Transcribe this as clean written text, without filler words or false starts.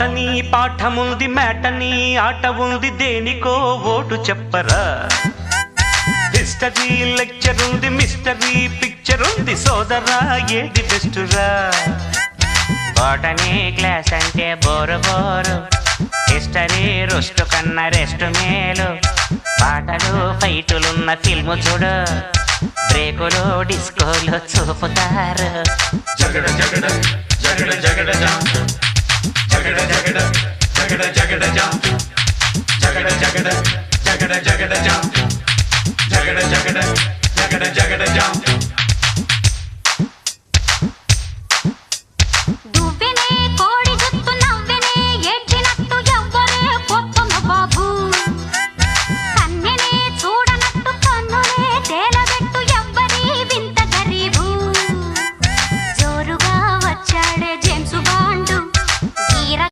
botany పాఠముంది matinee ఆట ఉంది దేనికో ఓటు చెప్పరా హిస్టరీ లెక్చర్ ఉంది మిస్టరీ పిక్చర్ ఉంది సోదరా ఏది బెస్టురా బోటనీ క్లాస్ అంటే బోరు బోరు హిస్టరీ రుస్టు కన్నా రెస్ట్ మేలు పాటలు ఫైటులున్న ఫిల్ము చూడు బ్రేకులు డిస్కోలు చూపుతారు జగడ జగడ జగడ జగడ జాం జగడ జగడ జగడ జగడ జాం జగడ జగడ జగడ జగడ జాం జగడ జగడ